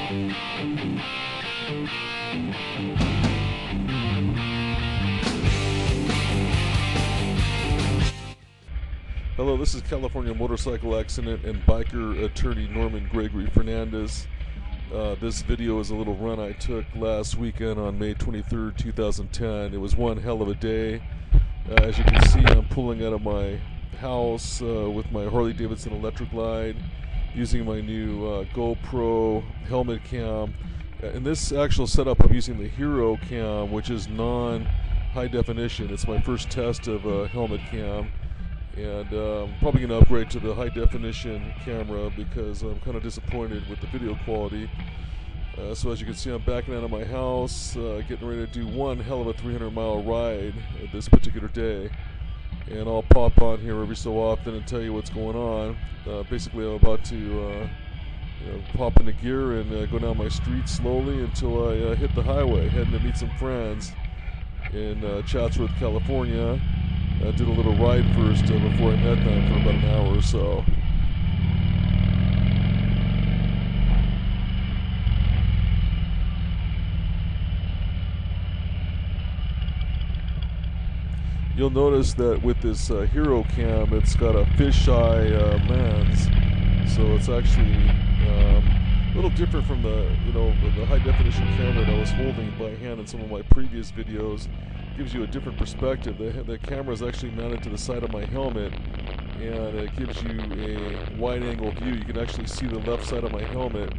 Hello, this is California motorcycle accident and biker attorney Norman Gregory Fernandez. This video is a little run I took last weekend on May 23rd, 2010. It was one hell of a day. As you can see, I'm pulling out of my house with my Harley Davidson Electra glide, using my new GoPro helmet cam. In this actual setup, I'm using the Hero cam, which is non-high definition. It's my first test of a helmet cam. And I'm probably going to upgrade to the high definition camera because I'm kind of disappointed with the video quality. So as you can see, I'm backing out of my house, getting ready to do one hell of a 300-mile ride this particular day. And I'll pop on here every so often and tell you what's going on. Basically, I'm about to pop into gear and go down my street slowly until I hit the highway, heading to meet some friends in Chatsworth, California. I did a little ride first before I met them for about an hour or so. You'll notice that with this Hero cam, it's got a fisheye lens, so it's actually a little different from the the high definition camera that I was holding by hand in some of my previous videos. Gives you a different perspective. The camera is actually mounted to the side of my helmet, and it gives you a wide-angle view. You can actually see the left side of my helmet.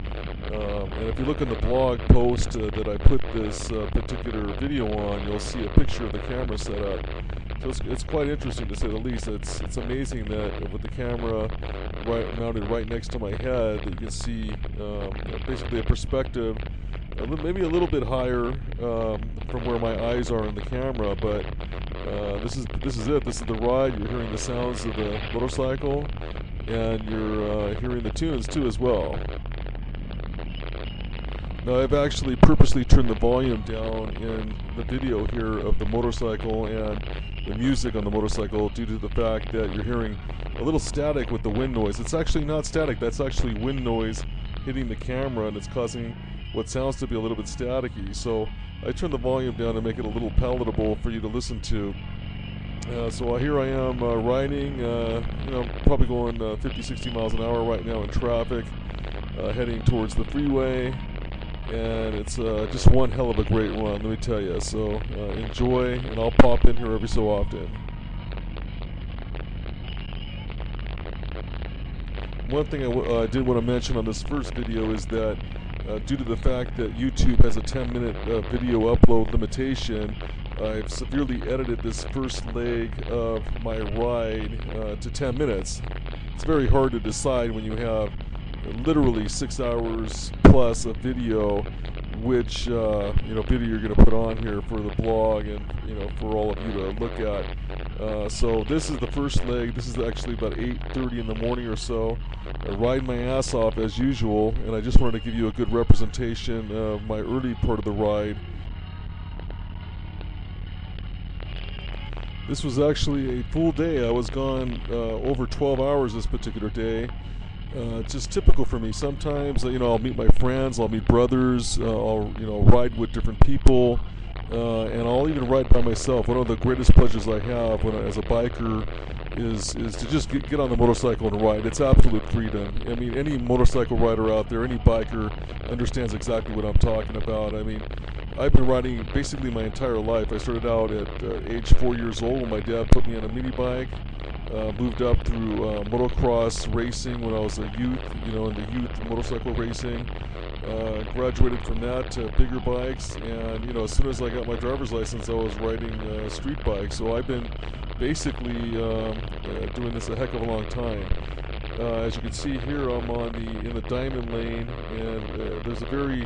And if you look in the blog post that I put this particular video on, you'll see a picture of the camera setup. So it's quite interesting, to say the least. It's amazing that with the camera mounted right next to my head, that you can see basically a perspective maybe a little bit higher from where my eyes are in the camera, but this is it. This is the ride. You're hearing the sounds of the motorcycle, and you're hearing the tunes too as well. Now, I've actually purposely turned the volume down in the video here of the motorcycle and the music on the motorcycle due to the fact that you're hearing a little static with the wind noise. It's actually not static. That's actually wind noise hitting the camera, and it's causing what sounds to be a little bit staticky. So I turned the volume down to make it a little palatable for you to listen to. So here I am riding, probably going 50-60 miles an hour right now in traffic, heading towards the freeway, and it's just one hell of a great run, let me tell you. So enjoy, and I'll pop in here every so often. One thing I did want to mention on this first video is that due to the fact that YouTube has a 10-minute video upload limitation, I've severely edited this first leg of my ride to 10 minutes. It's very hard to decide when you have literally 6 hours plus of video which video you're going to put on here for the blog and for all of you to look at. So this is the first leg. This is actually about 8:30 in the morning or so. I ride my ass off as usual, and I just wanted to give you a good representation of my early part of the ride. This was actually a full day. I was gone over 12 hours this particular day. Just typical for me. Sometimes I'll meet my friends, I'll meet brothers, I'll ride with different people, and I'll even ride by myself. One of the greatest pleasures I have as a biker is to just get on the motorcycle and ride. It's absolute freedom. I mean, any motorcycle rider out there, any biker understands exactly what I'm talking about. I mean, I've been riding basically my entire life. I started out at age 4 years old when my dad put me on a mini bike. Moved up through motocross racing when I was a youth, into youth motorcycle racing. Graduated from that to bigger bikes, and as soon as I got my driver's license, I was riding street bikes. So I've been basically doing this a heck of a long time. As you can see here, I'm in the diamond lane, and there's a very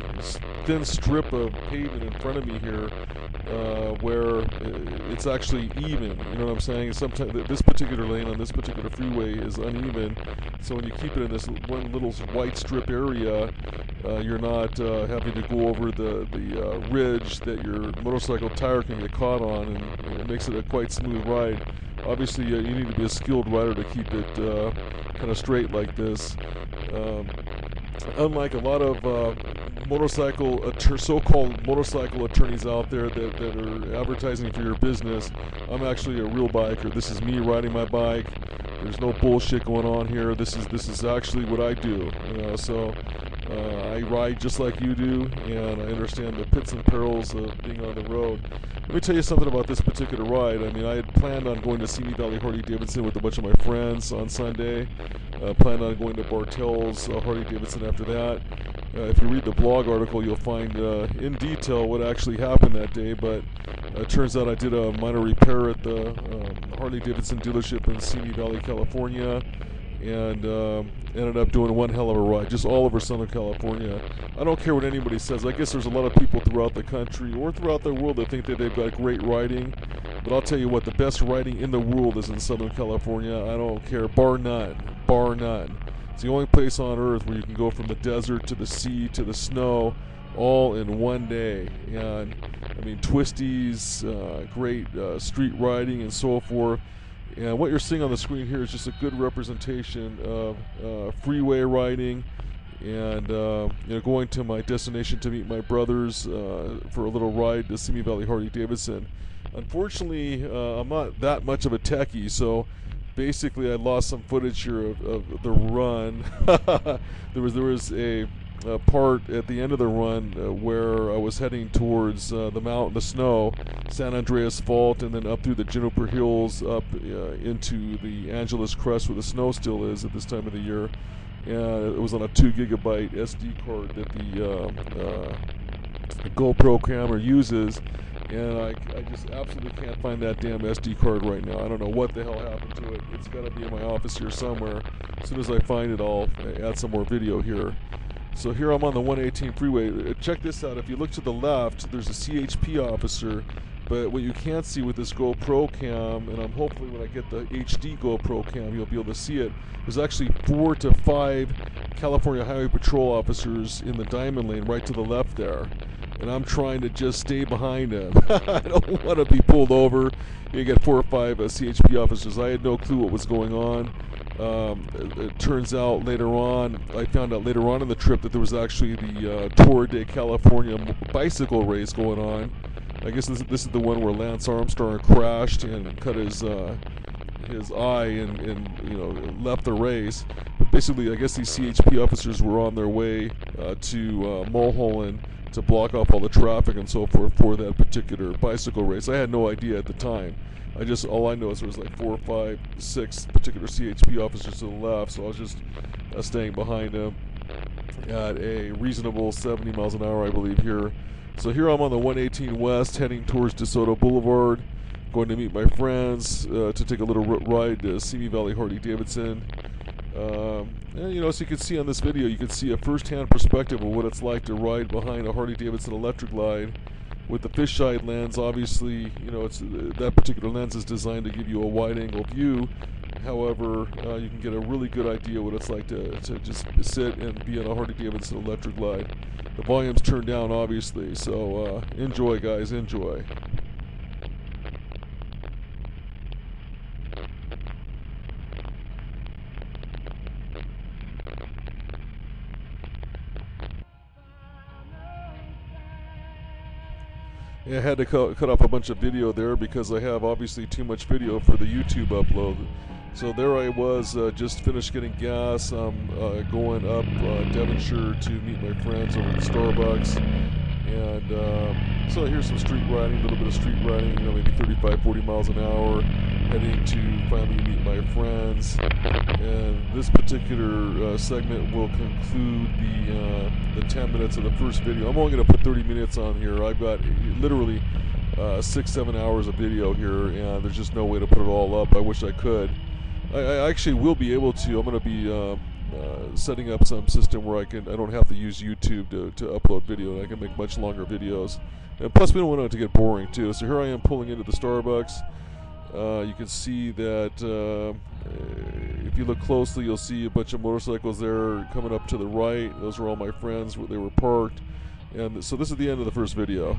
thin strip of pavement in front of me here where it's actually even. You know what I'm saying? Sometimes this particular lane on this particular freeway is uneven, so when you keep it in this one little white strip area, you're not having to go over the ridge that your motorcycle tire can get caught on, and it makes it a quite smooth ride. Obviously, you need to be a skilled rider to keep it kind of straight like this. Unlike a lot of so-called motorcycle attorneys out there that are advertising for your business. I'm actually a real biker. This is me riding my bike. There's no bullshit going on here. This is actually what I do. So I ride just like you do, and I understand the pits and perils of being on the road. Let me tell you something about this particular ride. I mean, I had planned on going to Simi Valley Harley Davidson with a bunch of my friends on Sunday. Planned on going to Bartell's Harley Davidson after that. If you read the blog article, you'll find in detail what actually happened that day, but it turns out I did a minor repair at the Harley Davidson dealership in Simi Valley, California, and ended up doing one hell of a ride, just all over Southern California. I don't care what anybody says. I guess there's a lot of people throughout the country or throughout the world that think that they've got great riding, but I'll tell you what, the best riding in the world is in Southern California. I don't care, bar none, bar none. It's the only place on earth where you can go from the desert to the sea to the snow all in one day. And I mean, twisties, great street riding and so forth. And what you're seeing on the screen here is just a good representation of freeway riding and going to my destination to meet my brothers for a little ride to Simi Valley Harley Davidson. Unfortunately, I'm not that much of a techie, so basically I lost some footage here of the run. there was a part at the end of the run where I was heading towards the snow, San Andreas Fault, and then up through the Juniper Hills up into the Angeles Crest where the snow still is at this time of the year. And it was on a 2 gigabyte SD card that the GoPro camera uses. And I just absolutely can't find that damn SD card right now. I don't know what the hell happened to it. It's got to be in my office here somewhere. As soon as I find it, I'll add some more video here. So here I'm on the 118 freeway. Check this out. If you look to the left, there's a CHP officer. But what you can't see with this GoPro cam, and I'm hopefully when I get the HD GoPro cam, you'll be able to see it, there's actually 4 to 5 California Highway Patrol officers in the diamond lane right to the left there. And I'm trying to just stay behind them. I don't want to be pulled over. You get 4 or 5 CHP officers. I had no clue what was going on. It turns out I found out later on in the trip that there was actually the Tour de California bicycle race going on. I guess this is the one where Lance Armstrong crashed and cut his eye and left the race. But basically, I guess these CHP officers were on their way to Mulholland to block off all the traffic and so forth for that particular bicycle race. I had no idea at the time. All I know is there was like 4, 5, 6 particular CHP officers to the left, so I was just staying behind them at a reasonable 70 miles an hour, I believe, here. So here I'm on the 118 West, heading towards DeSoto Boulevard, going to meet my friends to take a little ride to Simi Valley Harley Davidson. And, as you can see on this video, you can see a first-hand perspective of what it's like to ride behind a Harley Davidson Electra Glide with the fisheye lens. Obviously, that particular lens is designed to give you a wide-angle view. However, you can get a really good idea what it's like to just sit and be on a Harley Davidson Electra Glide. The volume's turned down, obviously, so enjoy, guys, enjoy. I had to cut off a bunch of video there because I have obviously too much video for the YouTube upload. So there I was, just finished getting gas. I'm going up Devonshire to meet my friends over at Starbucks. And so here's some street riding, a little bit of street riding, maybe 35, 40 miles an hour, heading to finally meet my friends. And this particular segment will conclude the 10 minutes of the first video. I'm only going to put 30 minutes on here. I've got literally 6-7 hours of video here, and there's just no way to put it all up. I wish I could. I actually will be able to. I'm going to be setting up some system where I don't have to use YouTube to upload video, and I can make much longer videos. And plus, we don't want it to get boring too. So here I am pulling into the Starbucks. You can see that if you look closely, you'll see a bunch of motorcycles there coming up to the right. Those are all my friends. They were parked. And so this is the end of the first video.